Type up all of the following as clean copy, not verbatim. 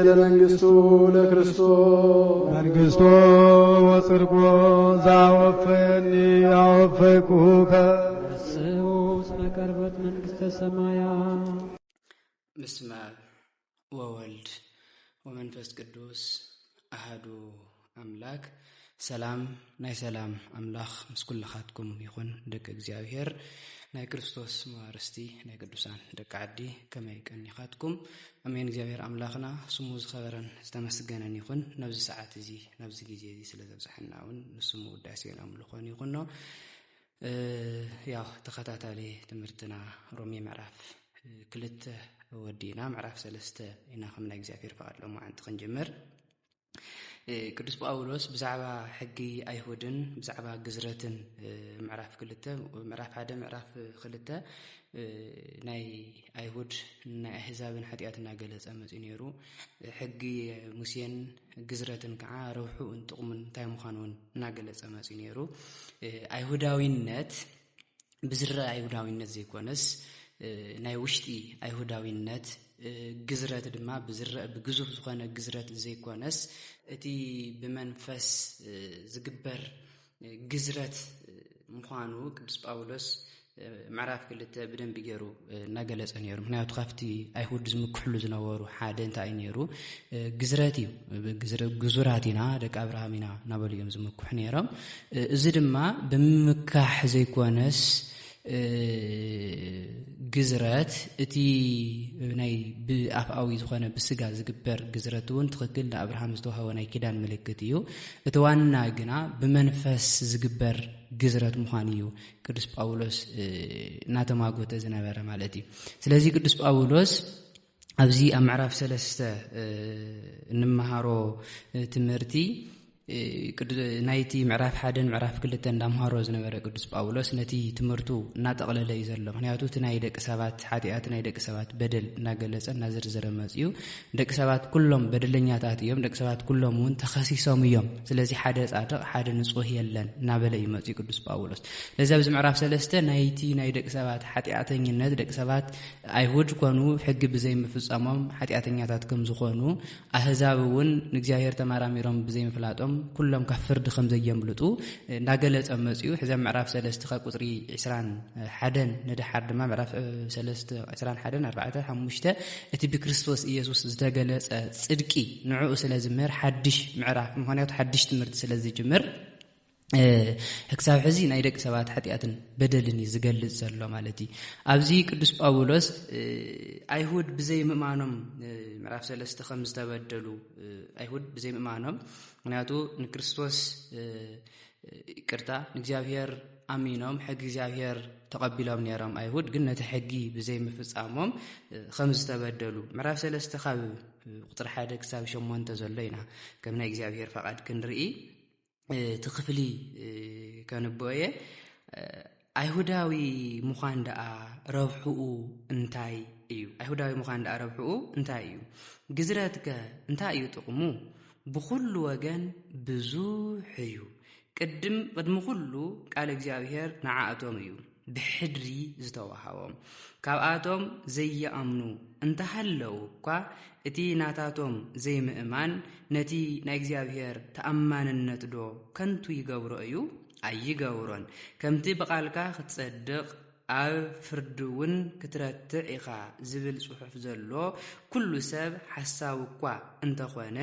ለመንግስቱ ለክርስቶስ መንግስቱ ወጽድቁ ዛወፈኒ አወፈይኩከ ስውስ መቀርበት መንግስተ ሰማያት። በስመ አብ ወወልድ ወመንፈስ ቅዱስ አሐዱ አምላክ። ሰላም ናይ ሰላም አምላኽ ምስ ኩልኻትኩም ይኹን ደቂ እግዚአብሔር ናይ ክርስቶስ ማርስቲ ናይ ቅዱሳን ደቂ ዓዲ ከመይ ቀኒኻትኩም አሜን። እግዚአብሔር አምላኽና ስሙ ዝኸበረን ዝተመስገነን ይኹን። ነብዚ ሰዓት እዚ ነብዚ ግዜ እዚ ስለ ዘብፅሐና እውን ንስሙ ውዳሴን አምልኾን ይኹን ነው። ያው ተኸታታሊ ትምህርትና ሮሜ ምዕራፍ 2 ወዲና ምዕራፍ 3 ኢና ከም ናይ እግዚአብሔር ፈቃድ ሎማዓንቲ ክንጅምር። ቅዱስ ጳውሎስ ብዛዕባ ሕጊ አይሁድን ብዛዕባ ግዝረትን ምዕራፍ 2 ምዕራፍ 1 ምዕራፍ 2 ናይ አይሁድ ናይ አሕዛብን ኃጢአትና ገለጸ መጽኡ ነይሩ። ሕጊ ሙሴን ግዝረትን ከዓ ረውሑን ጥቕሙን እንታይ ምዃኑን እናገለጸ መጽኡ ነይሩ። አይሁዳዊነት ብዝረ አይሁዳዊነት ዘይኮነስ ናይ ውሽጢ አይሁዳዊነት ግዝረት ድማ ብዝረእ ብግዙፍ ዝኾነ ግዝረት ዘይኮነስ እቲ ብመንፈስ ዝግበር ግዝረት ምዃኑ ቅዱስ ጳውሎስ ምዕራፍ 2 ብደንብ ገይሩ እናገለጸ ነይሩ። ምክንያቱ ካብቲ አይሁድ ዝምክሕሉ ዝነበሩ ሓደ እንታይ ነይሩ? ግዝረት እዩ። ግዙራት ኢና ደቂ አብርሃም ኢና እናበሉ እዮም ዝምክሑ ነይሮም። እዚ ድማ ብምምካሕ ዘይኮነስ ግዝረት እቲ ናይ ብአፍአዊ ዝኾነ ብስጋ ዝግበር ግዝረት እውን ትክክል ንአብርሃም ዝተወሃበ ናይ ኪዳን ምልክት እዩ። እቲ ዋና ግና ብመንፈስ ዝግበር ግዝረት ምዃኑ እዩ ቅዱስ ጳውሎስ እናተማጎተ ዝነበረ ማለት እዩ። ስለዚ ቅዱስ ጳውሎስ ኣብዚ ኣብ ምዕራፍ 3 እንመሃሮ ትምህርቲ ናይቲ ምዕራፍ 1 ምዕራፍ 2 እንዳምሃሮ ዝነበረ ቅዱስ ጳውሎስ ነቲ ትምህርቱ እናጠቕለለ እዩ ዘሎ። ምክንያቱ እቲ ናይ ደቂ ሰባት ኃጢአት ናይ ደቂ ሰባት በደል እናገለጸ እናዘርዘረ መጽኡ ደቂ ሰባት ኩሎም በደለኛታት እዮም። ደቂ ሰባት ኩሎም እውን ተኸሲሶም እዮም። ስለዚ ሓደ ጻድቕ ሓደ ንጹህ የለን እናበለ እዩ መጽኡ ቅዱስ ጳውሎስ። ለዚ ኣብዚ ምዕራፍ 3 ናይቲ ናይ ደቂ ሰባት ኃጢአተኝነት ደቂ ሰባት አይሁድ ኮኑ ሕጊ ብዘይምፍጸሞም ኃጢአተኛታት ከም ዝኾኑ አሕዛብ እውን ንእግዚአብሔር ተማራሚሮም ብዘይምፍላጦም ኩሎም ካብ ፍርዲ ከም ዘየምልጡ እናገለጸ መጽኡ ሕዚ ምዕራፍ 3 ቁጥሪ 21 ንድሓር ድማ ምዕራፍ 3 21 4 5 እቲ ብክርስቶስ ኢየሱስ ዝተገለጸ ጽድቂ ንዕኡ ስለ ዝምር ሓድሽ ምዕራፍ ምክንያቱ ሓድሽ ትምህርቲ ስለ ዝጅምር ሕክሳብ ሕዚ ናይ ደቂ ሰባት ኃጢአትን በደልን ዝገልጽ ዘሎ ማለት እዩ። ኣብዚ ቅዱስ ጳውሎስ አይሁድ ብዘይ ምእማኖም ምዕራፍ 3 ከም ዝተበደሉ አይሁድ ብዘይ ምእማኖም ምክንያቱ ንክርስቶስ ይቅርታ ንእግዚአብሔር አሚኖም ሕጊ እግዚአብሔር ተቀቢሎም ነይሮም አይሁድ ግን ነቲ ሕጊ ብዘይ ምፍጻሞም ከም ዝተበደሉ ምዕራፍ 3 ካብ ቁጥሪ 1 ክሳብ 8 ዘሎ ኢና ከም ናይ እግዚአብሔር ፈቃድ ክንርኢ ትኽፍሊ ከንበየ አይሁዳዊ ምዃን ደኣ ረብሕኡ እንታይ እዩ? አይሁዳዊ ምዃን ደኣ ረብሕኡ እንታይ እዩ? ግዝረትከ እንታይ እዩ ጥቕሙ? ብኩሉ ወገን ብዙሕ እዩ። ቅድሚ ኩሉ ቃል እግዚአብሔር ንዓኣቶም እዩ ብሕድሪ ዝተዋሃቦም። ካብኣቶም ዘይኣምኑ እንተሃለው እኳ እቲ ናታቶም ዘይምእማን ነቲ ናይ እግዚአብሔር ተኣማንነት ዶ ከንቱ ይገብሮ እዩ? ኣይገብሮን። ከምቲ በቃልካ ክትጸድቕ ኣብ ፍርዲ እውን ክትረትዕ ኢኻ ዝብል ጽሑፍ ዘሎ ኩሉ ሰብ ሓሳብ እኳ እንተኾነ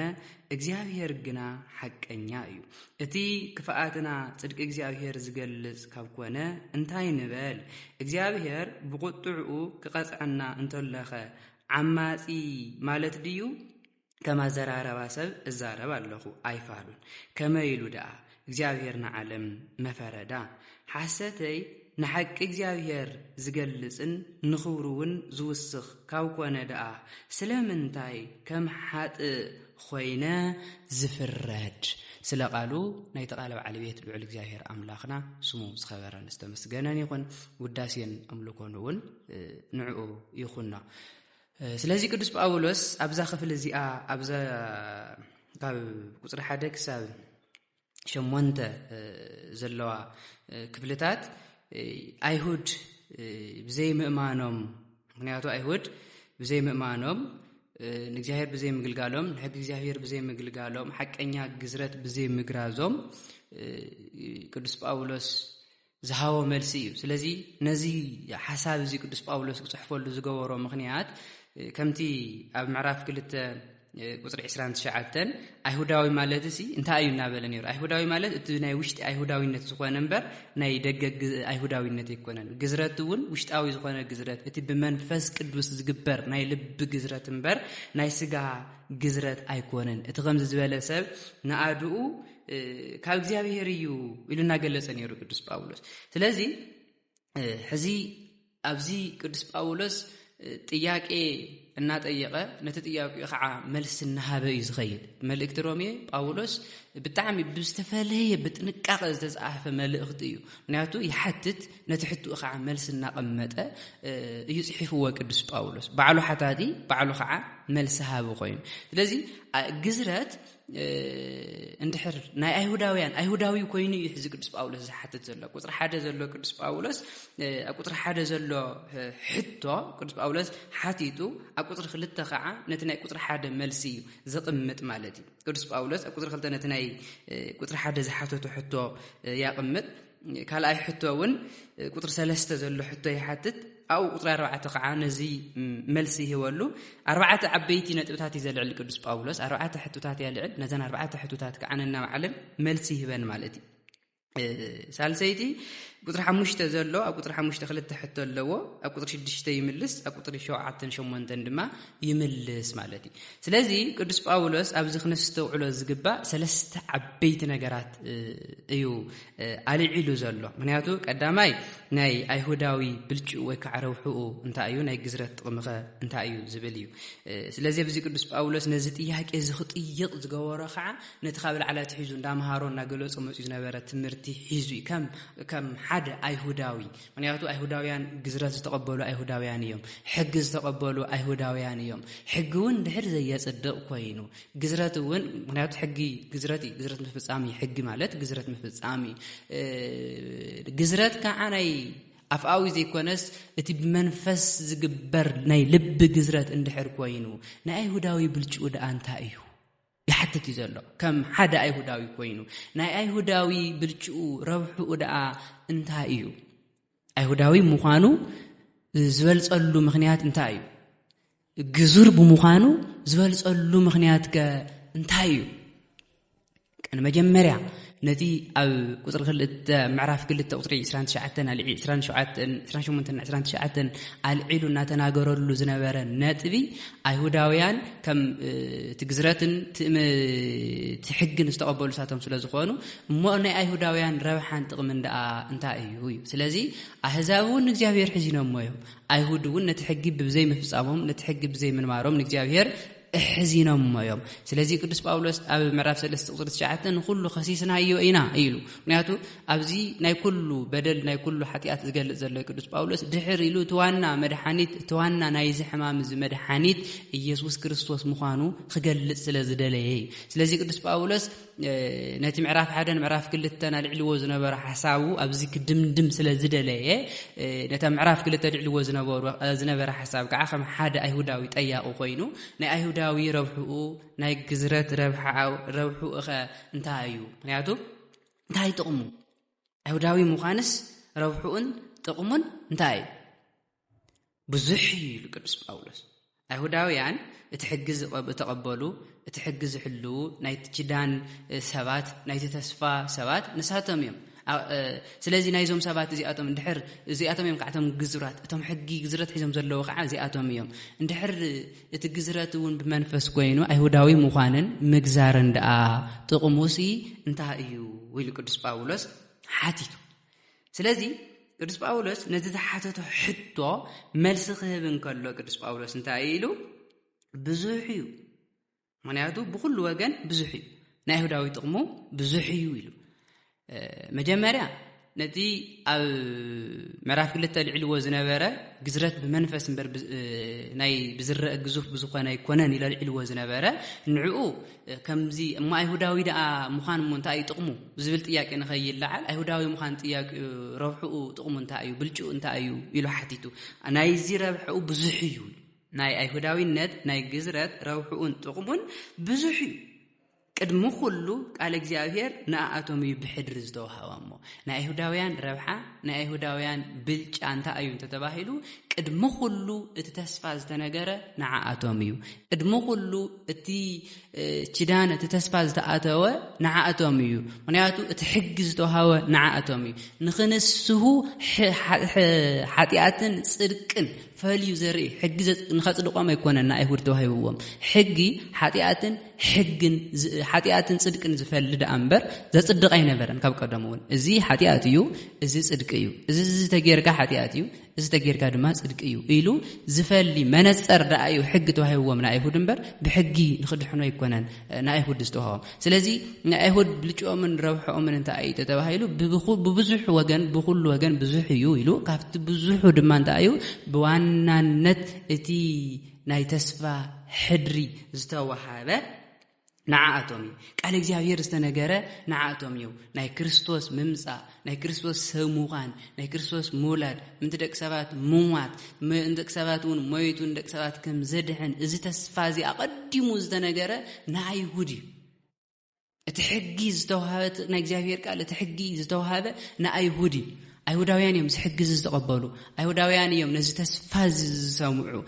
እግዚአብሔር ግና ሓቀኛ እዩ። እቲ ክፍኣትና ጽድቂ እግዚአብሔር ዝገልጽ ካብ ኮነ እንታይ ንበል? እግዚአብሔር ብቁጥዑ ክቐጽዐና እንተለኸ ዓማጺ ማለት ድዩ? ከማ ዘራረባ ሰብ እዛረብ ኣለኹ ኣይፋሉን። ከመይሉ ደኣ እግዚአብሔር ንዓለም መፈረዳ ሓሰተይ ንሓቂ እግዚአብሔር ዝገልጽን ንኽብሩውን ዝውስኽ ካብ ኮነ ደኣ ስለምንታይ ከም ሓጥእ ኾይነ ዝፍረድ? ስለ ቃሉ ናይ ተቃለ ባለቤት ልዑል እግዚአብሔር አምላኽና ስሙ ዝኸበረን ዝተመስገነን ይኹን። ውዳሴን አምልኮን እውን ንዕኡ ይኹንና። ስለዚህ ቅዱስ ጳውሎስ ኣብዛ ክፍል እዚኣ ኣብዛ ካብ ቁጥሪ 1 ክሳብ 8 ዘለዋ ክፍልታት አይሁድ ብዘይ ምእማኖም ምክንያቱ አይሁድ ብዘይ ምእማኖም ንእግዚአብሔር ብዘይ ምግልጋሎም ንሕግ እግዚአብሔር ብዘይ ምግልጋሎም ሐቀኛ ግዝረት ብዘይ ምግራዞም ቅዱስ ጳውሎስ ዝሃቦ መልሲ እዩ ስለዚ ነዚ ሐሳብ እዚ ቅዱስ ጳውሎስ ጽሕፈሉ ዝገበሮ ምኽንያት ከምቲ ኣብ ምዕራፍ 2 ቁጥር 29 አይሁዳዊ ማለት እዚ እንታይ እዩ እናበለ ነይሩ አይሁዳዊ ማለት እቲ ናይ ውሽጢ አይሁዳዊነት ዝኾነ እንበር ናይ ደገ አይሁዳዊነት ይኮነን ግዝረቱን ውሽጣዊ ዝኾነ ግዝረት እቲ በመንፈስ ቅዱስ ዝግበር ናይ ልብ ግዝረት እንበር ናይ ስጋ ግዝረት አይኮነን እቲ ከምዝ ዝበለ ሰብ ንኣድኡ ካብ እግዚአብሔር እዩ ኢሉና ገለጸ ነይሩ ቅዱስ ጳውሎስ ስለዚ ሕዚ ኣብዚ ቅዱስ ጳውሎስ ጥያቄ እና ጠየቀ ነቲ ጥያቄው ኸዓ መልስ እናሃበ እዩ ዝኸይድ መልእክት ሮሜ ጳውሎስ ብጣዕሚ ብዝተፈለየ ብጥንቃቐ ዝተጻፈ መልእክት እዩ ምክንያቱ ይሐትት ነቲ ሕቱ ኸዓ መልስ እናቀመጠ እዩ ጽሒፍዎ ቅዱስ ጳውሎስ ባዕሉ ሓታቲ ባዕሉ ኸዓ መልስ ሃበ ኮይኑ ስለዚ ግዝረት እንድሕር ናይ አይሁዳዊ ኮይኑ እዩ ሕዚ ቅዱስ ጳውሎስ ዝሐትት ዘሎ ቁጥር 1 ዘሎ ቅዱስ ጳውሎስ ኣብ ቁጥር 1 ዘሎ ሕቶ ቅዱስ ጳውሎስ ሓቲቱ ኣብ ቁጥር 2 ኸዓ ነቲ ናይ ቁጥር 1 መልሲ እዩ ዝቕምጥ ማለት እዩ ቅዱስ ጳውሎስ ኣብ ቁጥር 2 ነቲ ናይ ቁጥር 1 ዝሓተቱ ሕቶ ያቕምጥ ካልኣይ ሕቶውን ቁጥር 3 ዘሎ ሕቶ ይሐትት أو قطر 4 ኸዓ ነዚ መልሲ ይወሉ 4 ዓበይቲ ነጥብታት ይዘልዕል ቅዱስ ጳውሎስ 4 ሕቶታት ያልዕል ነዘን 4 ሕቶታት ከዓነና ማዕለን መልሲ ይበን ማለት እዩ ሳልሰይቲ ቁጥር 5 ዘሎ ኣብ ቁጥር 5 ክልተ ሕቶ ኣለዎ ኣብ ቁጥር 6 ይምልስ ኣብ ቁጥር 7 8 ድማ ይምልስ ማለት እዩ ስለዚ ቅዱስ ጳውሎስ ኣብዚ ክነስተውዕሎ ዝግባእ ሰለስተ ዓበይቲ ነገራት እዩ ኣልዒሉ ዘሎ ምክንያቱ ቀዳማይ ናይ አይሁዳዊ ብልጭኡ ወይ ከዓረውሑ እንታይ እዩ ናይ ግዝረት ጥቕምኸ እንታይ እዩ ዝብል እዩ ስለዚ ኣብዚ ቅዱስ ጳውሎስ ነዚ ጥያቄ ዝኽጥይቕ ዝገበሮ ኸዓ ነቲ ካብ ላዕላት ሒዙ እንዳምሃሮ እናገለጾ መጽኡ ዝነበረ ትምህርቲ ሒዙ ከም ሓደ አይሁዳዊ ምክንያቱ አይሁዳውያን ግዝረት ዝተቀበሉ አይሁዳውያን እዮም ሕግ ዝተቀበሉ አይሁዳውያን እዮም ሕግውን ድሕር ዘየጽድቕ ኮይኑ ግዝረትውን ምክንያቱ ሕጊ ግዝረት ምፍጻሚ ሕግ ማለት ግዝረት ምፍጻሚ ግዝረት ከዓ ናይ ኣፍኣዊ ዘይኮነስ እቲ ብመንፈስ ዝግበር ናይ ልብ ግዝረት እንድሕር ኮይኑ ናይ አይሁዳዊ ብልጭኡ ደኣ እንታይ እዩ يحتت يزلو كم حدا أيهوداوي كوينو ناي أيهوداوي برجو روحو دعا انتايو أيهوداوي مخانو زوال صلو مخنيات انتايو جزور بمخانو زوال صلو مخنيات انتايو كان مجمريا نتي أو قطر خلت معرف كل التوطري 29 على 28 على علو ناتناغرو له زنبره ناتبي ايهوداويان كم تجزرتن تحقن استقبلوا ساتهم ስለዝኾኑ ሞ ናይ አይሁዳውያን ረብሓን ጥቕምን ደኣ እንታይ እዩ ስለዚህ አህዛቡን እግዚአብሔር ሕዚኖም ሞዮም አይሁድውን ነቲ ሕጊ ብዘይ መፍጻሞም ነቲ ሕጊ ብዘይ ምንማሮም እግዚአብሔር ሕዚኖም ሞዮም ስለዚህ ቅዱስ ጳውሎስ ኣብ ምዕራፍ 3 ቁጥር 9 ኩሉ ኸሲስናዮ ኢና ኢሉ ምክንያቱ ኣብዚ ናይ ኩሉ በደል ናይ ኩሉ ኃጢአት ዝገልጽ ዘሎ ቅዱስ ጳውሎስ ድሕር ኢሉ ተዋና መድኃኒት ተዋና ናይ ዝሕማም መድኃኒት ኢየሱስ ክርስቶስ ምዃኑ ክገልጽ ስለዝደለየ ስለዚህ ቅዱስ ጳውሎስ ነቲ ምዕራፍ 1 ምዕራፍ 2 ናልዕልዎ ዝነበረ ሐሳቡ ኣብዚ ክድምድም ስለዝደለየ ነታ ምዕራፍ 2 ልዕልዎ ዝነበረ ሐሳብ ከዓ ከም ሓደ አይሁዳዊ ጠያቁ ኮይኑ ናይ አይሁዳዊ ረብሑ ናይ ግዝረት ረብሑ እኸ እንታይ እዩ ምክንያቱ እንታይ ጥቕሙ አይሁዳዊ ምዃንስ ረብሑን ጥቕሙን እንታይ ብዙሕ ኢሉ ቅዱስ ጳውሎስ አይሁዳውያን እትሕግዝ ተቀበሉ እትሕግዝ ሕሉ ናይ ትችዳን ሰባት ናይ ተስፋ ሰባት ንሳቶም እዮም ስለዚህ ናይዞም ሰባት እዚኣቶም እንድሕር እዚኣቶም እዮም ከዓቶም ግዝራት እቶም ሕጊ ግዝረት ሒዞም ዘለዎ ከዓ እዚኣቶም እዮም እንድሕር እቲ ግዝረት እውን ብመንፈስ ኮይኑ አይሁዳዊ ምዃንን ምግዛርን ደኣ ጥቕሙሲ እንታይ እዩ ኢሉ ቅዱስ ጳውሎስ ሓቲቱ ስለዚህ ቅዱስ ጳውሎስ ነዚ ዝሓተቶ ሕቶ መልሲ ክህብ እንከሎ ቅዱስ ጳውሎስ እንታይ ኢሉ ብዙሕ እዩ ምክንያቱ ብኩሉ ወገን ብዙሕ እዩ ናይ አይሁዳዊ ጥቕሙ ብዙሕ እዩ ኢሉ መጀመሪያ ነቲ ኣብ ምዕራፍ 2 ልዕልዎ ዝነበረ ግዝረት ብመንፈስ እንበር ናይ ብዝረአ ግዙፍ ብዝኾነ ይኮነን ኢሉ ልዕልዎ ዝነበረ ንዕኡ ከምዚ እማ አይሁዳዊ ደኣ ምዃን እንታይ እዩ ጥቕሙ ዝብል ጥያቄ ንኸይልዓል አይሁዳዊ ምዃን ጥያቄ ረብሑ ጥቕሙ እንታይ እዩ ብልጭኡ እንታይ እዩ ኢሉ ሓቲቱ ናይዚ ረብሑ ብዙሕ እዩ ናይ ኣይሁዳዊነት ናይ ግዝረት ረውሑን ጥቕሙን ብዙሕ ቅድሚ ኩሉ ቃል እግዚአብሔር ንኣቶም ይብሕድር ዝተወሃቦሞ ናይ ኣይሁዳውያን ረብሓ ናይ ኣይሁዳውያን ብልጫ እንታይ እዩ ተባሂሉ ቅድሚ ኩሉ እቲ ተስፋ ዝተነገረ ንዓኣቶም እዩ ቅድሚ ኩሉ እቲ ኪዳን እቲ ተስፋ ዝተኣተወ ንዓኣቶም እዩ ምክንያቱ እቲ ሕጊ ዝተወሃበ ንዓኣቶም እዩ ንኽንስሁ ሓጢኣትን ጽድቅን ፈልዩ ዘርኢ ሕጊ ንኸጽድቆም ኣይኮነን ኣይሁድ ተዋሂብዎም ሕጊ ሓጢኣትን ጽድቅን ዝፈልድ ኣምበር ዘጽድቕ ኣይነበረን ካብ ቀደም እውን እዚ ሓጢኣት እዩ እዚ ጽድቅ እዩ እዚ ዝተጌርካ ሓጢኣት እዩ እዚ ተጌርካ ድማ ጽድቅ እዩ ኢሉ ዝፈሊ መነጽር ዳኣዩ ሕጊ ተዋሂብዎም ንኣይሁድ እምበር ብሕጊ ንኽድሕኖ ኣይኮነን ንኣይሁድ ዝተዋሃቦም ስለዚ ንኣይሁድ ብልጭኦምን ረብሖኦምን እንታይ እዩ ተባሂሉ ብብዙሕ ወገን ብኩሉ ወገን ብዙሕ እዩ ኢሉ ካብቲ ብዙሑ ድማ እንታይ እዩ ብዋናነት እቲ ናይ ተስፋ ሕድሪ ዝተዋሃበ ንዓኣቶም እዩ ቃል እግዚአብሔር ዝተነገረ ንዓኣቶም እዩ ናይ ክርስቶስ ምምጻእ ናይ ክርስቶስ ሰሙኻን ናይ ክርስቶስ ሙላድ ምንት ደቂ ሰባት ሙማት ደቂ ሰባት እውን ሞይቱ ደቂ ሰባት ከም ዘድሕን እዚ ተስፋ እዚ ኣቐዲሙ ዝተነገረ ንኣይሁድ እዩ እቲ ሕጊ ዝተዋሃበ ናይ እግዚአብሔር ቃል እቲ ሕጊ ዝተዋሃበ ንኣይሁድ እዩ ኣይሁዳውያን እዮም ዝሕግዝ ዝተቀበሉ ኣይሁዳውያን እዮም ነዚ ተስፋ ዝሰምዑ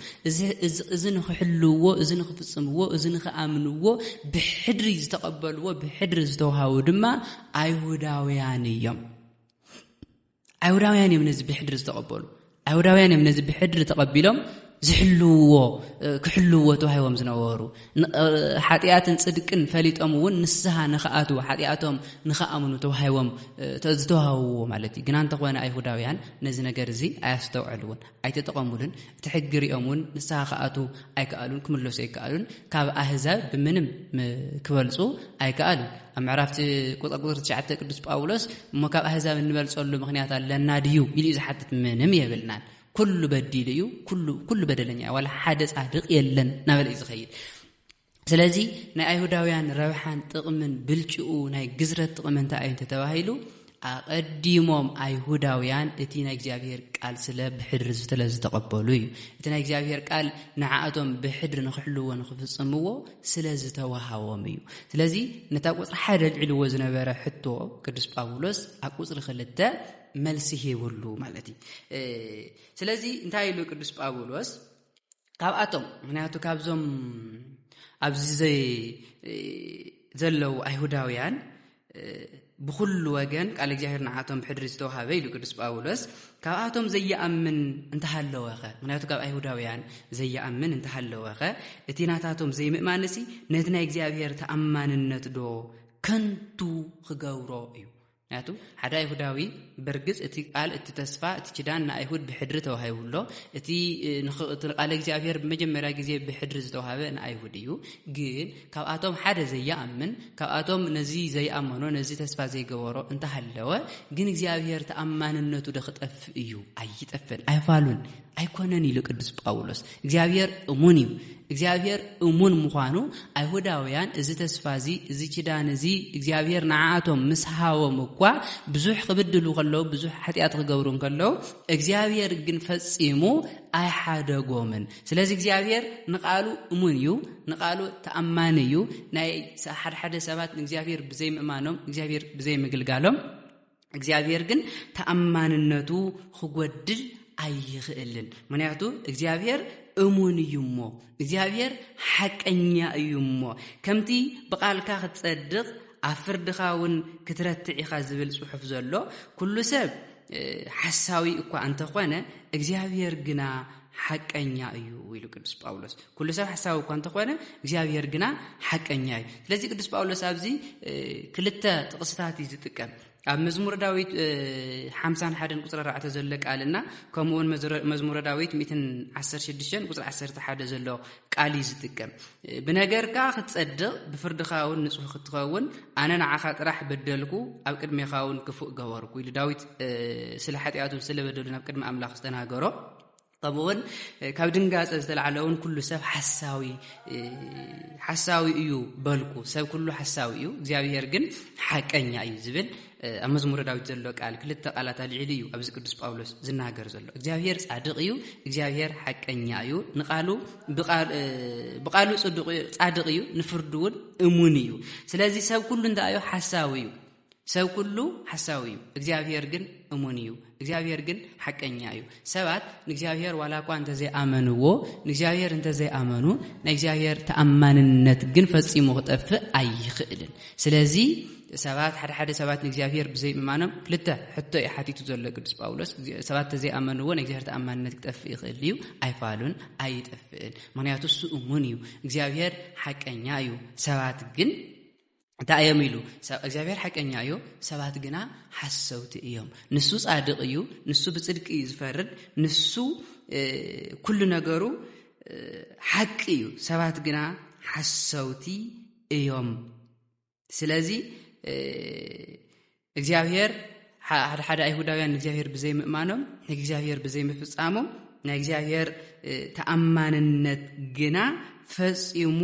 እዚ ንኽሕልዎ እዚ ንኽፍጽምዎ እዚ ንኽኣምንዎ ብሕድሪ ዝተቀበልዎ ብሕድሪ ዝተዋሃቡ ድማ ኣይሁዳውያን እዮም ነዚ ብሕድሪ ዝተቀበሉ ኣይሁዳውያን እዮም ነዚ ብሕድሪ ተቀቢሎም ዝሕልዎ ክሕልዎ ተዋሂቦም ዝነበሩ ሓጢኣትን ጽድቅን ፈሊጦም እውን ንስሓ ንኽኣቱ ሓጢኣቶም ንኽኣምኑ ተዋሂቦም ዝተዋሃብዎ ማለት እዩ ግና እንተኾነ ኣይሁዳውያን ነዚ ነገር እዚ ኣያስተውዕሉን ኣይተጠቐሙልን እቲ ሕጊ ሪኦም እውን ንስሓ ክኣቱ ኣይከኣሉን ክምለሱ ኣይከኣሉን ካብ ኣህዛብ ብምንም ክበልጹ ኣይከኣሉን ኣብ ምዕራፍ ቁጥር 9 ቅዱስ ጳውሎስ እሞ ካብ ኣህዛብ እንበልጸሉ ምክንያት ኣለና ድዩ ኢሉ ዝሓትት ምንም የብልናን ኩሉ በዲል እዩ ኩሉ በደለኛ ወላ ሓደ ጻድቕ የለን ናበለ ዝኸይድ ስለዚ ናይ ኣይሁዳውያን ረብሓን ጥቕምን ብልጭኡ ናይ ግዝረት ጥቕምን እንታይ እዩ ተባሂሉ ኣቐዲሞም ኣይሁዳውያን እቲ ናይ እግዚአብሔር ቃል ስለ ብሕድሪ ዝተቀበሉ እዩ እቲ ናይ እግዚአብሔር ቃል ንዓኣቶም ብሕድሪ ንኽሕልዎ ንኽፍጽምዎ ስለ ዝተዋሃቦም እዩ ስለዚ ነታ ቁጥሪ 1 ልዕልዎ ዝነበረ ሕቶ ቅዱስ ጳውሎስ ኣብ ቁጥሪ 2 መልሲ ሂብሉ ማለት እዩ ስለዚ እንታይ ኢሉ ቅዱስ ጳውሎስ ካብኣቶም ምክንያቱ ካብዞም ኣብዚ ዘለው ኣይሁዳውያን ብኩሉ ወገን ቃል እግዚአብሔር ንዓቶም ብሕድሪ ዝተዋሃበ ኢሉ ቅዱስ ጳውሎስ ካብኣቶም ዘየኣምን እንተሃለወኸ ምክንያቱ ካብ ኣይሁዳውያን ዘየኣምን እንተሃለወኸ እቲ ናታቶም ዘይምእማንሲ ነቲ ናይ እግዚአብሔር ተኣማንነት ዶ ከንቱ ክገብሮ እዩ ምክንያቱ ሓደ ኣይሁዳዊ በርግጽ እቲ ቃል እቲ ተስፋ እቲ ኪዳን ንኣይሁድ ብሕድሪ ተዋሂቡሎ እቲ ቃል እግዚአብሔር በመጀመርያ ግዜ ብሕድሪ ዝተዋሃበ ንኣይሁድ እዩ ግን ካብኣቶም ሓደ ዘየኣምን ካብኣቶም ነዚ ዘይኣመኖ ነዚ ተስፋ ዘይገበሮ እንተሃለወ ግን እግዚአብሔር ተኣማንነቱ ደኽጠፍ እዩ ኣይጠፍን ኣይፋሉን ኣይኮነን ኢሉ ቅዱስ ጳውሎስ እግዚአብሔር እሙን እዩ እግዚአብሔር እሙን ምዃኑ ኣይሁዳውያን እዚ ተስፋ እዚ ኪዳን እዚ እግዚአብሔር ንዓኣቶም ምስሃቦም እኳ ብዙሕ ክብድሉ ከለው ብዙሕ ሓጢኣት ክገብሩ ከለው እግዚአብሔር ግን ፈጺሙ ኣይሓደጎምን ስለዚ እግዚአብሔር ንቃሉ እሙን እዩ ንቃሉ ተኣማኒ እዩ ናይ ሓደ ሰባት ንእግዚአብሔር ብዘይምእማኖም እግዚአብሔር ብዘይምግልጋሎም እግዚአብሔር ግን ተኣማንነቱ ክጎድል ኣይኽእልን ምክንያቱ እግዚአብሔር እሙን እዩሞ እግዚአብሔር ሓቀኛ እዩሞ ከምቲ ብቃልካ ክትጸድቕ ኣብ ፍርድኻ እውን ክትረትዕ ኢኻ ዝብል ጽሑፍ ዘሎ ኩሉ ሰብ ሓሳዊ እኳ እንተኾነ እግዚአብሔር ግና ሓቀኛ እዩ ኢሉ ቅዱስ ጳውሎስ ኩሉ ሰብ ሓሳዊ እኳ እንተኾነ እግዚአብሔር ግና ሓቀኛ እዩ ስለዚ ቅዱስ ጳውሎስ ኣብዚ ክልተ ጥቕስታት እዩ ዝጥቀም ኣብ መዝሙረ ዳዊት 51 ቁጥሪ 4 ዘሎ ቃልና ከምኡውን መዝሙረ ዳዊት 116 ቁጥሪ 11 ዘሎ ቃል ዝጥቀም ብነገርካ ክትጸድቕ ብፍርድኻ እውን ንጹህ ክትኸውን ኣነ ንዓኻ ጥራሕ በደልኩ ኣብ ቅድሜኻ እውን ክፉእ ገበርኩ ኢሉ ዳዊት ስለ ሓጢኣቱ ስለ በደሉ ናብ ቅድሚ ኣምላኽ ዝተናገሮ طبعاً ካብ ድንጋጽ ዝተልዓለውን ኩሉ ሰብ ሓሳዊ እዩ በልኩ ሰብ ኩሉ ሓሳዊ እዩ እግዚአብሔር ግን ሓቀኛ እዩ ዝብል ኣብ መዝሙረ ዳዊት ዘሎ ቃል ክልተ ቃላት አልዒሉ እዩ ኣብዚ ቅዱስ ጳውሎስ ዝናገር ዘሎ እግዚአብሔር ጻድቅ እዩ እግዚአብሔር ሓቀኛ እዩ ንቃሉ ብቃሉ ጻድቅ እዩ ንፍርዱውን እሙን እዩ ስለዚህ ሰብ ኩሉ እንዳዮ ሓሳዊ እዩ ሰብ ኩሉ ሓሳዊ እዩ እግዚአብሔር ግን እሙን እዩ እግዚአብሔር ግን ሓቀኛ እዩ ሰባት ንእግዚአብሔር ዋላኳ እንተ ዘይአመንዎ ንእግዚአብሔር እንተ ዘይአመኑ ንእግዚአብሔር ተአማንነት ግን ፈጽሞ ክጠፍእ አይኽእልን ስለዚህ ሰባት ሓደ ሰባት ንእግዚአብሔር ብዘይምማኖም ክልተ ሕቶ ይሓቲቱ ዘሎ ቅዱስ ጳውሎስ ሰባት ዘይአመንዎ ንእግዚአብሔር ተአማንነት ክጠፍእ ይኽእል እዩ አይፋሉን አይጠፍእን ምክንያቱ እሱ እሙን እዩ እግዚአብሔር ሓቀኛ እዩ ሰባት ግን ታየሚሉ እግዚአብሔር ሓቀኛ እዩ ሰባት ግና ሓሰውቲ እዮም ንሱ ጻድቅ እዩ ንሱ ብጽድቅ ዝፈርድ ንሱ ኩሉ ነገሩ ሓቂ እዩ ሰባት ግና ሓሰውቲ እዮም ስለዚህ እግዚአብሔር ሓደ አይሁዳውያን እግዚአብሔር ብዘይምእማኖም እግዚአብሔር ብዘይምፍጻሞም ናይ እግዚአብሔር ተአማንነት ግና ፈጽሙ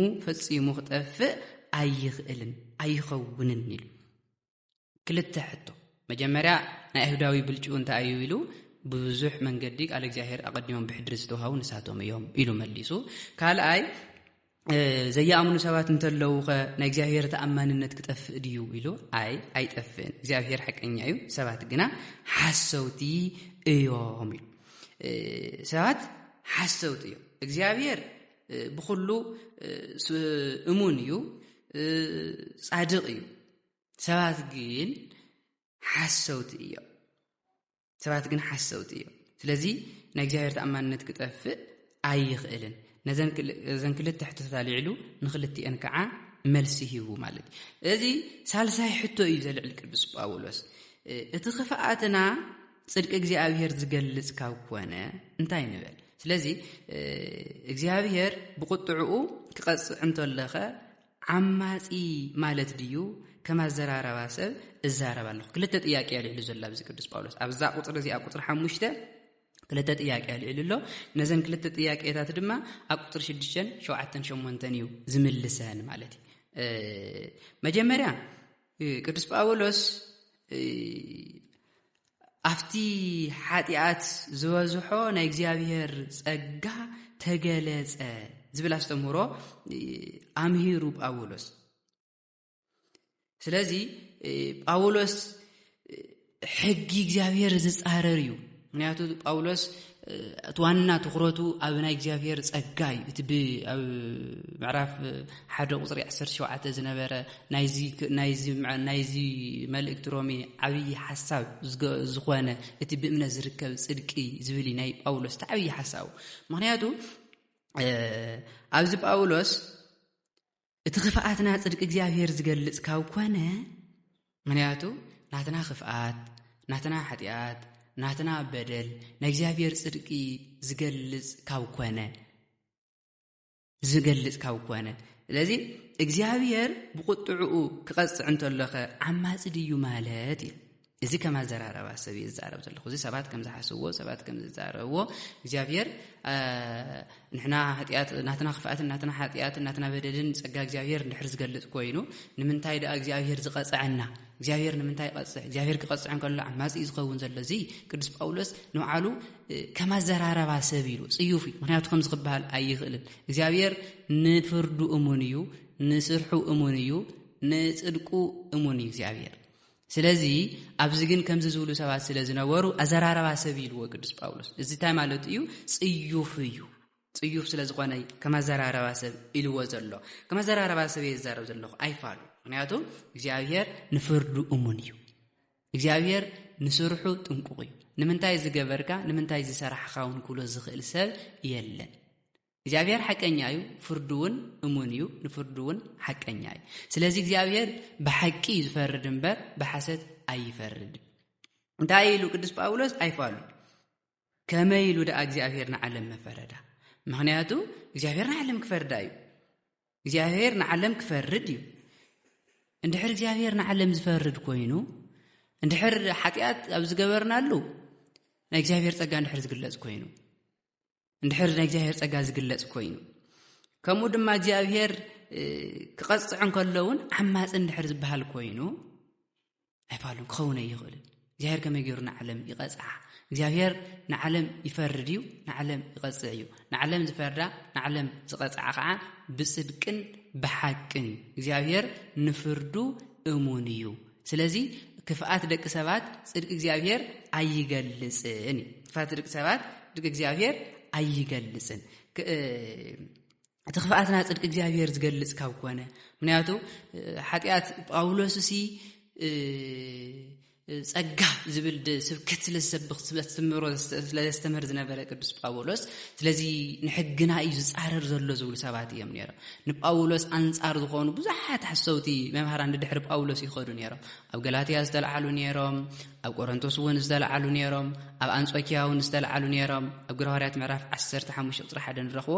ክጠፍእ አይኽእልን አይኸውንን ይሉ ክልተ ሕቶ መጀመሪያ ናይ አይሁዳዊ ብልጭው እንታይ እዩ ኢሉ ብዙሕ መንገዲ ቃል እግዚአብሔር አቀዲሞም ብሕድር ዝተውሃቡ ንሳቶም እዮም ኢሉ መሊሱ ካልአይ ዘያምኑ ሰባት እንተለው ናይ እግዚአብሔር ተአማንነት ክጠፍእ ድዩ ኢሉ አይጠፍእን እግዚአብሔር ሓቀኛ እዩ ሰባት ግና ሓሰውቲ እዮም ኢሉ ሰባት ሓሰውቲ እዮም እግዚአብሔር ብኩሉ እሙን እዩ ጻድቅ እዩ ሰባት ግን ሓሰውቲ እዮም ስለዚህ ናይ እግዚአብሔር ተአማንነት ክጠፍእ አይኽእልን ነዘን ክልተ ሕቶታት አልዒሉ ንክልቲአን ከዓ መልሲ ሂቡ ማለት እዚ ሳልሳይ ሕቶ እዩ ዘልዕል ቅዱስ ጳውሎስ እቲ ክፍኣትና ጽድቅ እግዚአብሔር ዝገልጽ ካብ ኮነ እንታይ ንበል ስለዚህ እግዚአብሔር ብቁጥዑኡ ክቀጽዕ እንተለኸ ዓማጺ ማለት ድዩ ከማዘራረባ ሰብ እዛረባ ኣለኹ ክልተ ጥያቄ አልዒሉ ዘላ ኣብዚ ቅዱስ ጳውሎስ ኣብዛ ቁጥር እዚ ኣብ ቁጥር 5 ክልተ ጥያቄ አልዒሉ ነዘን ክልተ ጥያቄታት ድማ ኣብ ቁጥር 6 7 8 እዩ ዝምልሰን ማለት መጀመሪያ ቅዱስ ጳውሎስ አፍቲ ኃጢአት ዝወዝሖ ናይ እግዚአብሔር ጸጋ ተገለጸ ዝብል አስተምሮ አምሂሩ ጳውሎስ ስለዚህ ጳውሎስ ሕጊ እግዚአብሔር ዝጻረር እዩ ምክንያቱ ጳውሎስ ዋና ትኩረቱ ኣብ ናይ እግዚአብሔር ጸጋ እዩ እቲ ኣብ ምዕራፍ 1 ቁጥሪ 17 ዝነበረ ናይዚ መልእክት ሮሜ ዓብይ ሐሳብ ዝኾነ እቲ ብእምነት ዝርከብ ጽድቂ ዝብል ናይ ጳውሎስ ዓብይ ሐሳብ ምክንያቱ ኣብዚ ጳውሎስ እቲ ክፍኣትና ጽድቂ እግዚአብሔር ዝገልጽ ካብ ኮነ ምክንያቱ ናትና ክፍኣት ናትና ኃጢአት ናትና በደል ናይ እግዚአብሔር ጽድቂ ዝገልጽ ካብ ኮነ ስለዚህ እግዚአብሔር ብቁጥዑኡ ክቀጽዕ እንተለኸ ዓማጽ ድዩ ማለት እዩ እዚ ከማዘራረባ ሰብ ይዛረብ ዘለኹ እዚ ሰባት ከም ዝሓስብዎ ሰባት ከም ዝዛረብዎ እግዚአብሔር ንሕና ኃጢአት ናትና ክፍኣትን ናትና ኃጢአትን ናትና በደልን ጸጋ እግዚአብሔር እንድሕር ዝገልጽ ኮይኑ ንምንታይ ዳ እግዚአብሔር ዝቀጽዐና እግዚአብሔር ንምንታይ ይቀጽዕ እግዚአብሔር ክቀጽዕ ከሎ ዓማጽ ዝኸውን ዘለዚ ቅዱስ ጳውሎስ ንዓሉ ከማዘራረባ ሰብ ኢሉ ጽዩፍ ምክንያቱ ከም ዝኽባል አይኽእልን እግዚአብሔር ንፍርዱ እሙን እዩ ንስርሑ እሙን እዩ ንጽድቁ እሙን እዩ እግዚአብሔር ስለዚህ ኣብዚ ግን ከምዚ ዝብሉ ሰባት ስለ ዝነበሩ አዘራረባ ሰብ ኢልዎ ቅዱስ ጳውሎስ እዚ ታይ ማለት እዩ ጽዩፍ ስለ ዝኾነ ከማዘራረባ ሰብ ኢልዎ ዘሎ ከማዘራረባ ሰብ ይዛረብ ዘሎ አይፋሉ ምክንያቱ እግዚአብሔር ንፍርዱ እሙን እዩ እግዚአብሔር ንስርሑ ጥንቁቅ እዩ ንምንታይ ዝገበርካ ንምንታይ ዝሰራሕካውን ኩሎ ዝኽእል ሰብ የለን እግዚአብሔር ሓቀኛ እዩ ፍርዱውን እሙን እዩ ንፍርዱውን ሓቀኛ እዩ ስለዚህ እግዚአብሔር በሐቂ ይፈርድ እንበር በሐሰት አይፈርድ እንታይ ኢሉ ቅዱስ ጳውሎስ አይፋሉ ከመይሉ ዳ እግዚአብሔር ንዓለም መፈረዳ ምክንያቱ እግዚአብሔር ንዓለም ክፈርዳ እዩ እግዚአብሔር ንዓለም ክፈርድ እዩ እንድሕር እግዚአብሔር ንዓለም ዝፈርድ ኮይኑ እንድሕር ኃጢአት ኣብ ዝገበርናሉ ናይ እግዚአብሔር ጸጋ እንድሕር ዝግለጽ ኮይኑ እንድሕር ናይ እግዚአብሔር ጸጋ ዝግለጽ ኮይኑ ከምኡ ድማ እግዚአብሔር ክቐጽዕን ከለውን ዓማጽ እንድሕር ዝበሃል ኮይኑ ኣይባሉን ክኸውን ይኽእል እግዚአብሔር ከመይ ገይሩ ንዓለም ይቐጽዓ እግዚአብሔር ንዓለም ይፈርድ እዩ ንዓለም ይቐጽዕ እዩ ንዓለም ዝፈርዳ ንዓለም ዝቐጽዓ ከዓ ብጽድቅን ብሓቅን እግዚአብሔር ንፍርዱ እሙን እዩ ስለዚ ክፍአት ደቂ ሰባት ጽድቅ እግዚአብሔር አይገልጽን ክፍአት ደቂ ሰባት ጽድቅ እግዚአብሔር አይገልጽን ተኽፋአትና ጽድቅ እግዚአብሔር ዝገልጽ ካብ ኮነ ምክንያቱ ኃጢአት ጳውሎስሲ ጸጋ ዝብል ስብከት ስለሰብኽ ስለስተምሮ ስለስተምር ዝነበረ ቅዱስ ጳውሎስ ስለዚ ንሕግና እዩ ዝጻረር ዘሎ ዝብሉ ሰባት እዮም ነይሮም ንጳውሎስ አንጻር ዝኾኑ ብዙሓት ሓሰውቲ መምሃራን ድሕሪ ጳውሎስ ይኸዱ ነይሮም ኣብ ገላትያ ዝተለዓሉ ነይሮም ኣብ ቆሮንቶስ እውን ዝተለዓሉ ነይሮም ኣብ አንጾኪያ እውን ዝተለዓሉ ነይሮም ኣብ ግብረ ምዕራፍ 15 ቁጥሪ 1 ንረኽቦ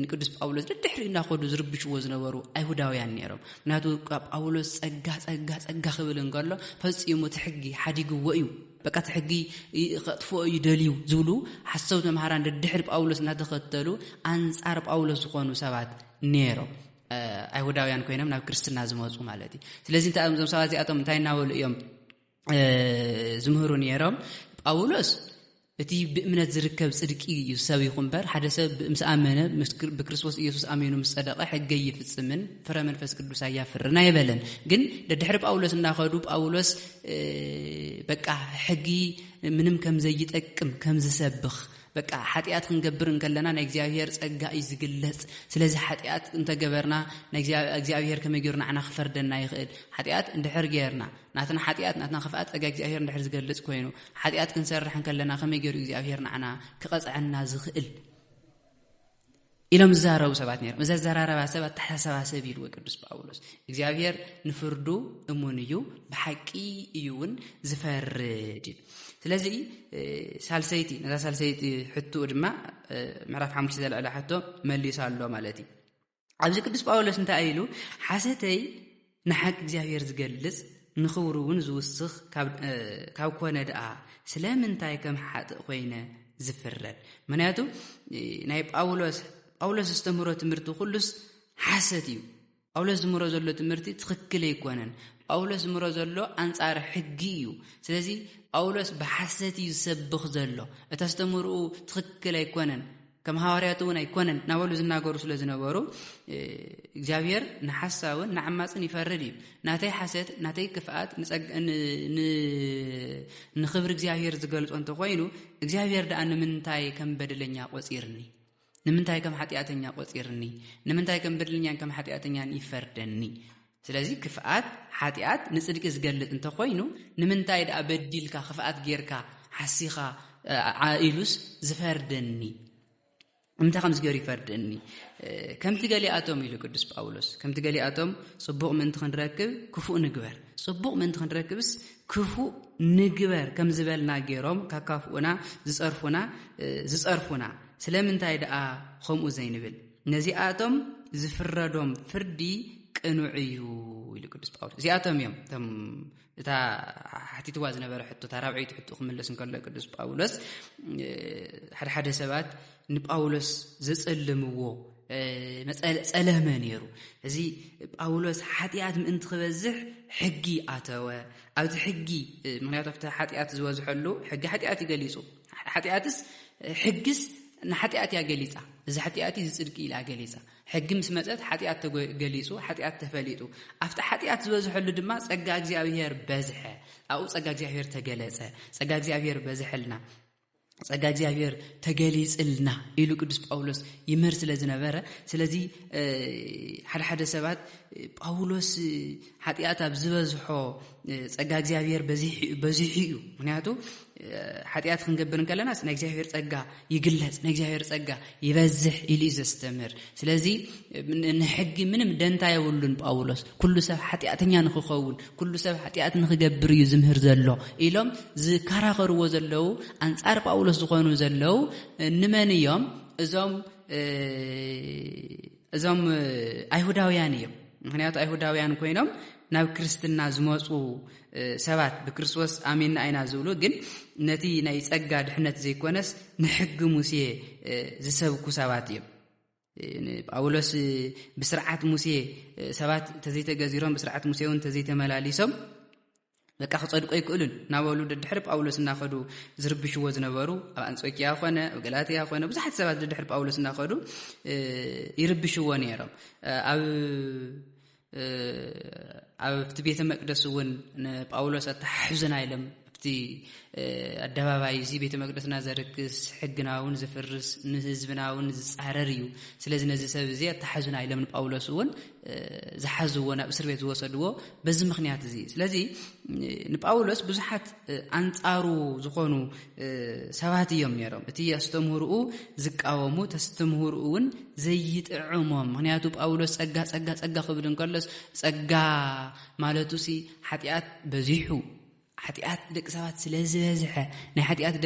ንቅዱስ ጳውሎስ ድሕሪ እናኸዱ ዝርብሽዎ ዝነበሩ አይሁዳውያን ነይሮም ምክንያቱ ጳውሎስ ጸጋ ክብል እንከሎ ፈጺሙ ትሕጊ ሓዲግዎ እዩ በቃ ትሕጊ ኸጥፎ ይደልዩ ዝብሉ ሓሰውቲ መምሃራን ድሕሪ ጳውሎስ እናተኸተሉ አንጻር ጳውሎስ ዝኾኑ ሰባት ነይሮም አይሁዳውያን ኮይኖም ናብ ክርስትና ዝመጹ ማለት እዩ ስለዚህ እንታይ እዞም ሰባት እዚኣቶም እንታይ እናበሉ እዮም ዝምህሩ ነይሮም ጳውሎስ እቲ ብእምነት ዝርከብ ጽድቂ ይሰብ ይኹንበር ሓደ ሰብ ምስ ኣመነ ብክርስቶስ ኢየሱስ ኣመኑ ምስ ጸደቀ ሕገ ይፍጽምን ፍረ መንፈስ ቅዱስ ያፍርና ይበለን ግን ድሕሪ ጳውሎስ እናኸዱ ጳውሎስ በቃ ሕጊ ምንም ከም ዘይጠቅም ከም ዝሰብኽ በቃ ኃጢአት ክንገብር እንከለና ናይ እግዚአብሔር ጸጋ እዩ ዝግለጽ ስለዚህ ኃጢአት እንተገበርና ናይ እግዚአብሔር ከመይ ገይሩ ንዓና ክፈርደና ይኽእል ኃጢአት እንድሕር ገይርና ናትና ኃጢአት ናትና ክፍአት ጸጋ እግዚአብሔር እንድሕር ዝገልጽ ኮይኑ ኃጢአት ክንሰርሕ እንከለና ከመይ ገይሩ እግዚአብሔር ንዓና ክቐጽዐና ዝኽእል ኢሎም ዝዛረቡ ሰባት ነይሮም እዛ ዘራረባ ሰባት ተሓሳሰብ ኢሉ ቅዱስ ጳውሎስ እግዚአብሔር ንፍርዱ እሙን እዩ ብሓቂ እዩ እውን ዝፈርድ ስለዚ ሳልሰይቲ ነዛ ሳልሰይቲ ሕቱ ድማ ምዕራፍ 5 ዘለዕላ ሕቶ መሊሳሎ ማለት እዩ ኣብዚ ቅዱስ ጳውሎስ እንታይ ኢሉ ሓሰተይ ንሓቂ እግዚአብሔር ዝገልጽ ንኽብሩ እውን ዝውስኽ ካብ ኮነ ደኣ ስለምንታይ ከም ሓጥእ ኮይነ ዝፍረድ ምክንያቱ ናይ ጳውሎስ ዝተምህሮ ትምህርቲ ኩሉስ ሓሰት እዩ ጳውሎስ ዝምህሮ ዘሎ ትምህርቲ ትኽክል ኣይኮነን ጳውሎስ ዝምህሮ ዘሎ አንጻር ሕጊ እዩ ስለዚ ጳውሎስ ብሓሰት እዩ ዝሰብኽ ዘሎ እታ ዝተምህርኡ ትኽክል ኣይኮነን ከም ሐዋርያት እውን ኣይኮነን ናበሉ ዝናገሩ ስለ ዝነበሩ እግዚአብሔር ንሐሳውን ንዓማጽን ይፈርድ እዩ ናተይ ሓሰት ናተይ ክፍአት ንኽብር እግዚአብሔር ዝገልጾ እንተ ኮይኑ እግዚአብሔር ደኣ ንምንታይ ከም በደለኛ ቆጺርኒ ንምንታይ ከም ኃጢአተኛ ቆጺርኒ ንምንታይ ከም በደለኛን ከም ኃጢአተኛን ይፈርደኒ ስለዚ ክፍአት ኃጢአት ንጽድቂ ዝገልጽ እንተ ኮይኑ ንምንታይ ደኣ በዲልካ ክፍአት ጌርካ ሓሲኻ ኢሉስ ዝፈርደኒ እምታ ከም ዝገር ይፈርደኒ ከምቲ ገሊኣቶም ኢሉ ቅዱስ ጳውሎስ ከምቲ ገሊኣቶም ጽቡቕ ምንቲ ክንረክብ ክፉእ ንግበር ጽቡቕ ምንቲ ክንረክብስ ክፉእ ንግበር ከም ዝበልና ገይሮም ካካፍኡና ዝጸርፉና ስለምንታይ ደኣ ከምኡ ዘይንብል ነዚኣቶም ዝፍረዶም ፍርዲ ቅኑዕ እዩ ኢሉ ቅዱስ ጳውሎስ እዚኣቶም እዮም እቶም እታ ሓቲትዋ ዝነበረ ሕቶ ታራብዒት ሕቶ ክምለስ እንከሎ ቅዱስ ጳውሎስ ሓደ ሰባት ንጳውሎስ ዘጸልምዎ ጸለመ ነይሩ እዚ ጳውሎስ ኃጢአት ምእንቲ ክበዝሕ ሕጊ ኣተወ ኣብቲ ሕጊ ምክንያቱ ኣብቲ ኃጢአት ዝበዝሐሉ ሕጊ ኃጢአት ይገሊጹ ኃጢአትስ ሕግስ ንኃጢአት ያገሊጻ እዚ ኃጢአት ዝጽድቂ ኢላ ገሊጻ ሕጊ ምስ መጸት ኃጢአት ተገሊጹ ኃጢአት ተፈሊጡ ኣብቲ ኃጢአት ዝበዝሐሉ ድማ ጸጋ እግዚአብሔር በዝሐ ኣብኡ ጸጋ እግዚአብሔር ተገለጸ ጸጋ እግዚአብሔር በዝሐልና ጸጋ እግዚአብሔር ተገሊጽልና ኢሉ ቅዱስ ጳውሎስ ይምህር ስለ ዝነበረ ስለዚ ሓደ ሰባት ጳውሎስ ኃጢአት ኣብ ዝበዝሖ ጸጋ እግዚአብሔር በዝሕ እዩ ምክንያቱ ኃጢአት ክንገብር እንከለና ናይ እግዚአብሔር ጸጋ ይግለጽ ናይ እግዚአብሔር ጸጋ ይበዝሕ ኢሉ ዘስተምር ስለዚ ንሕጊ ምንም ደንታ የብሉን ጳውሎስ ኩሉ ሰብ ኃጢአተኛ ንኽኸውን ኩሉ ሰብ ኃጢአት ንኽገብር እዩ ዝምህር ዘሎ ኢሎም ዝከራኸርዎ ዘለው አንጻር ጳውሎስ ዝኾኑ ዘለው ንመን እዮም እዞም አይሁዳውያን እዮም ምክንያቱ አይሁዳውያን ኮይኖም ናብ ክርስትና ዝመጹ ሰባት ብክርስቶስ ኣሜንና ኣይና ዝብሉ ግን ነቲ ናይ ጸጋ ድሕነት ዘይኮነስ ንሕጊ ሙሴ ዝሰብኩ ሰባት እዮም ጳውሎስ ብስርዓት ሙሴ ሰባት ተዘይተገዚሮም ብስርዓት ሙሴ እውን ተዘይተመላሊሶም በቃ ክጸድቁ ይክእሉን ናበሉ ድሕሪ ጳውሎስ እናኸዱ ዝርብሽዎ ዝነበሩ ኣብ አንጾኪያ ኾነ ኣብ ገላትያ ኾነ ብዙሓት ሰባት ድሕሪ ጳውሎስ እናኸዱ ይርብሽዎ ነይሮም ኣብ ቤተ መቅደስ እውን ጳውሎስ ኣተሓሕዙና ኢሎም ኣብቲ ኣደባባይ እዚ ቤተ መቅደስና ዘርክስ ሕግናውን ዝፍርስ ንህዝብናውን ዝጻረር እዩ ስለዚ ነዚ ሰብ እዚ ኣተሓሕዙና ኢሎም ጳውሎስ እውን ዝሓዝዎ ናብ እስር ቤት ዝወሰድዎ በዚ ምኽንያት እዚ ስለዚ ንጳውሎስ ብዙሓት አንጻሩ ዝኾኑ ሰባት እዮም ነይሮም እቲ ኣስተምህርኡ ዝቃወሙ ተስተምህርኡ እውን ዘይጥዕሞም ምክንያቱ ጳውሎስ ጸጋ ክብል እንከሎስ ጸጋ ማለቱ ሲ ኃጢአት በዚሑ ኃጢአት ደቂ ሰባት ስለዝበዝሐ ናይ ኃጢአት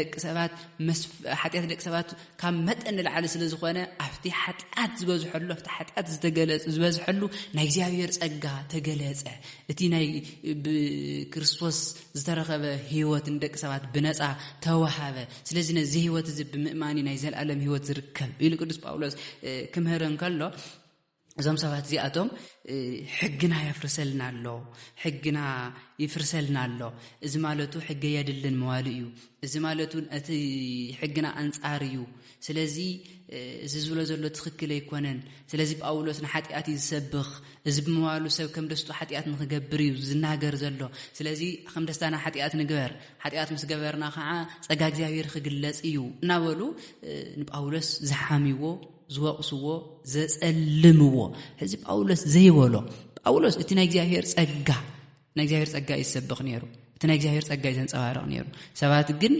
ደቂ ሰባት ካብ መጠን ንላዕሊ ስለዝኾነ ኣብቲ ኃጢአት ዝበዝሐሉ ኣብቲ ኃጢአት ዝበዝሐሉ ናይ እግዚአብሔር ጸጋ ተገለጸ እቲ ናይ ክርስቶስ ዝተረኸበ ህይወት ደቂ ሰባት ብነጻ ተዋሃበ ስለዚ ነዚ ህይወት እዚ ብምእማኒ ናይ ዘለዓለም ህይወት ዝርከብ ኢሉ ቅዱስ ጳውሎስ ክምህረን ከሎ እዞም ሰባት እዚኣቶም ሕግና ይፍርሰልና ኣሎ ሕግና ይፍርሰልና ኣሎ እዚ ማለቱ ሕገ የድልን መዋሉ እዩ እዚ ማለቱ እቲ ሕግና አንጻር እዩ ስለዚ እዚ ዝብሎ ዘሎ ትክክል ኣይኮነን ስለዚ ጳውሎስ ንኃጢአት ይሰብኽ እዚ ብምዋሉ ሰብ ከም ደስቱ ኃጢአት ንኽገብር እዩ ዝናገር ዘሎ ስለዚ ከም ደስታና ኃጢአት ንግበር ኃጢአት ምስ ገበርና ከዓ ጸጋ እግዚአብሔር ክግለጽ እዩ እናበሉ ንጳውሎስ ዝሓሚዎ ዝወቅስዎ ዘጸልምዎ እዚ ጳውሎስ ዘይበሎ ጳውሎስ እቲ ናይ እግዚአብሔር ጸጋ ይሰብኽ ነይሩ እቲ ናይ እግዚአብሔር ጸጋ ይዘንጸባረቕ ነይሩ ሰባት ግን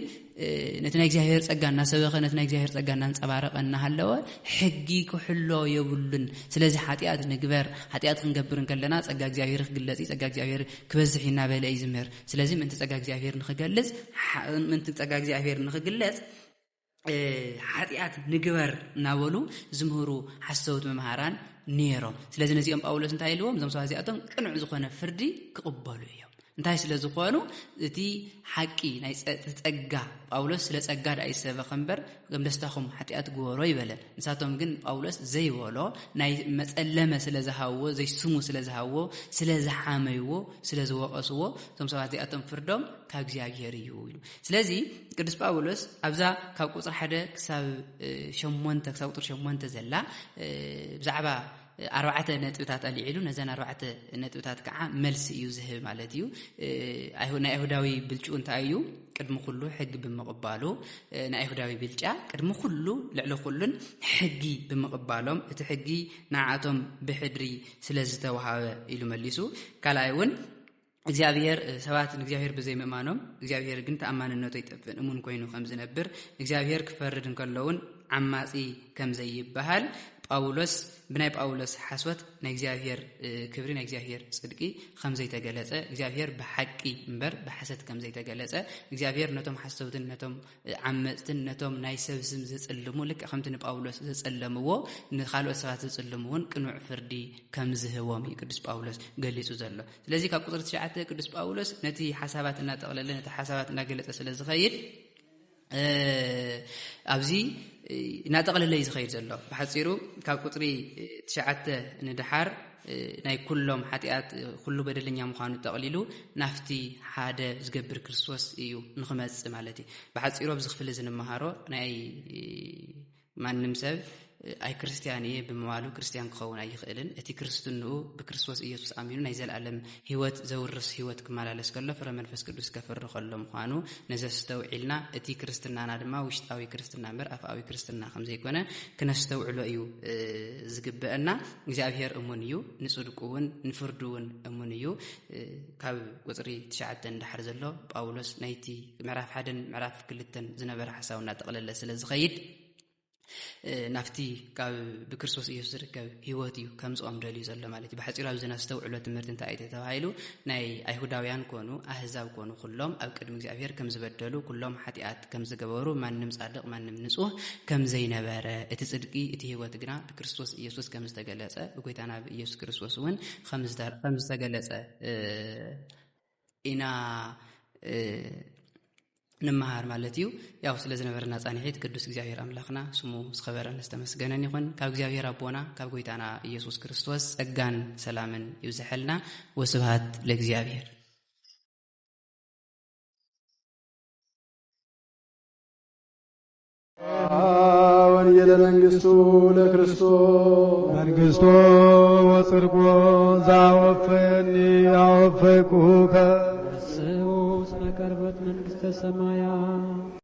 ነቲ ናይ እግዚአብሔር ጸጋ እናሰበኸ ነቲ ናይ እግዚአብሔር ጸጋ እናንጸባረቐ እናሃለወ ሕጊ ክሕሎ የብሉን ስለዚ ኃጢአት ንግበር ኃጢአት ክንገብር ከለና ጸጋ እግዚአብሔር ክግለጽ ጸጋ እግዚአብሔር ክበዝሕ እናበለ ይዝምር ስለዚ ምንቲ ጸጋ እግዚአብሔር ንኽግለጽ ኃጢአት ንግበር ናበሉ ዝምህሩ ሓሰውት መምሃራን ነይሮም ስለዚ ነዚኦም ጳውሎስ እንታይ ኢልዎም እዞም ሰባት እዚኣቶም ቅኑዕ ዝኾነ ፍርዲ ክቕበሉ እዮም እንታይ ስለ ዝኾኑ እቲ ሓቂ ናይ ጸጋ ጳውሎስ ስለ ጸጋ ዳይሰበኸ እምበር ከም ደስታኹም ኃጢአት ግበሮ ይበለን ንሳቶም ግን ጳውሎስ ዘይበሎ ናይ መጸለመ ስለ ዝሃብዎ ዘይስሙ ስለ ዝሃብዎ ስለ ዝሓመይዎ ስለ ዝወቀስዎ እዞም ሰባት እዚኣቶም ፍርዶም ካብ እግዚአብሔር እዩ ኢሉ ስለዚ ቅዱስ ጳውሎስ ኣብዛ ካብ ቁጥር 1 ክሳብ 8 ክሳብ ቁጥር 8 ዘላ ብዛዕባ 4 ነጥብታት አልዒሉ ነዘን 4 ነጥብታት ከዓ መልሲ እዩ ዝህብ ማለት እዩ ናይ አይሁዳዊ ብልጭኡ እንታይ እዩ ቅድሚ ኩሉ ሕግ ብምቕባሉ ናይ አይሁዳዊ ብልጫ ቅድሚ ኩሉ ልዕሊ ኩሉን ሕጊ ብምቕባሎም እቲ ሕጊ ንዓቶም ብሕድሪ ስለ ዝተዋሃበ ኢሉ መሊሱ ካልኣይ እውን እግዚአብሔር ሰባት እግዚአብሔር በዘይ ምእማኖም እግዚአብሔር ግን ተአማንነቱ ይጠፍን እሙን ኮይኑ ከም ዝነብር እግዚአብሔር ክፈርድ እንከለውን ዓማጺ ከም ዘይበሃል ጳውሎስ ብናይ ጳውሎስ ሓስወት ናይ እግዚአብሔር ክብሪ ናይ እግዚአብሔር ጽድቂ ከም ዘይተገለጸ እግዚአብሔር ብሓቂ እምበር ብሐሰት ከም ዘይተገለጸ እግዚአብሔር ነቶም ሓሰውትን ነቶም ዓመጽትን ነቶም ናይ ሰብ ስም ዝጽልሙ ልክ ከምቲ ንጳውሎስ ዝጸለምዎ ንኻልኦት ሰባት ዝጽልሙውን ቅኑዕ ፍርዲ ከም ዝህቦም ቅዱስ ጳውሎስ ገሊጹ ዘሎ ስለዚ ካብ ቁጥር 9 ቅዱስ ጳውሎስ ነቲ ሓሳባት እናጠቕለለ ነቲ ሓሳባት እናገለጸ ስለ ዝኸይድ ኣብዚ እናጠቕለለ ዝኸይድ ዘሎ ብሓጺሩ ካብ ቁጥሪ 9 ንድሓር ናይ ኩሎም ኃጢአት ኩሉ በደለኛ ምዃኑ ተቕሊሉ ናፍቲ ሓደ ዝገብር ክርስቶስ እዩ ንኽመጽእ ማለት እዩ ብሓጺሩ ኣብዚ ክፍል ዝንመሃሮ ናይ ማንም ሰብ ኣይ ክርስቲያን እየ ብምባሉ ክርስቲያን ክኸውን ኣይኽእልን እቲ ክርስትንኡ ብክርስቶስ ኢየሱስ ኣሚኑ ናይ ዘለዓለም ህይወት ዘውርስ ህይወት ክመላለስ ከሎ ፍረ መንፈስ ቅዱስ ከፍሪ ከሎ ምዃኑ ነዘስተውዒልና እቲ ክርስትናና ድማ ውሽጣዊ ክርስትና እምበር ኣፍኣዊ ክርስትና ከም ዘይኮነ ክነስተውዕሎ እዩ ዝግበአና እግዚአብሔር እሙን እዩ ንጽድቁ እውን ንፍርዱ እውን እሙን እዩ ካብ ቁጥሪ 9 እንድሓር ዘሎ ጳውሎስ ናይቲ ምዕራፍ 1 ምዕራፍ 2 ዝነበረ ሓሳብ እናጠቕለለ ስለ ዝኸይድ ናፍቲ ካብ ብክርስቶስ ኢየሱስ ዝርከብ ህይወት እዩ ከምጾም ደልዩ ዘሎ ማለት እዩ ብሓጺሩ ኣብ ዝናስተውዕሎ ትምህርቲ እንታይ እዩ ተባሂሉ ናይ ኣይሁዳውያን ኮኑ ኣህዛብ ኮኑ ኩሎም ኣብ ቅድሚ እግዚአብሔር ከም ዝበደሉ ኩሎም ሓጢአት ከም ዝገበሩ ማንም ጻድቕ ማንም ንጹህ ከም ዘይነበረ እቲ ጽድቂ እቲ ህይወት ግና ብክርስቶስ ኢየሱስ ከም ዝተገለጸ ብጎይታና ብኢየሱስ ክርስቶስ እውን ከም ዝተገለጸ ኢና نمهار مالتيو ياو سلازنا نبرنا صانيحيت قدوس እግዚአብሔር አምላክና ስሙ ስኸበረን ዝተመስገነን ይኹን ካብ እግዚአብሔር አቦና ካብ ጎይታና ኢየሱስ ክርስቶስ ጸጋን ሰላምን ይብዛሐልና ወስብሐት ለእግዚአብሔር ወንጌለ መንግሥቱ ለክርስቶስ መንግሥቱ ወጽድቁ ዛወፈኒ ያወፈኩከ ስሙ ስመ ቀርበት መንግሥተ ሰማያት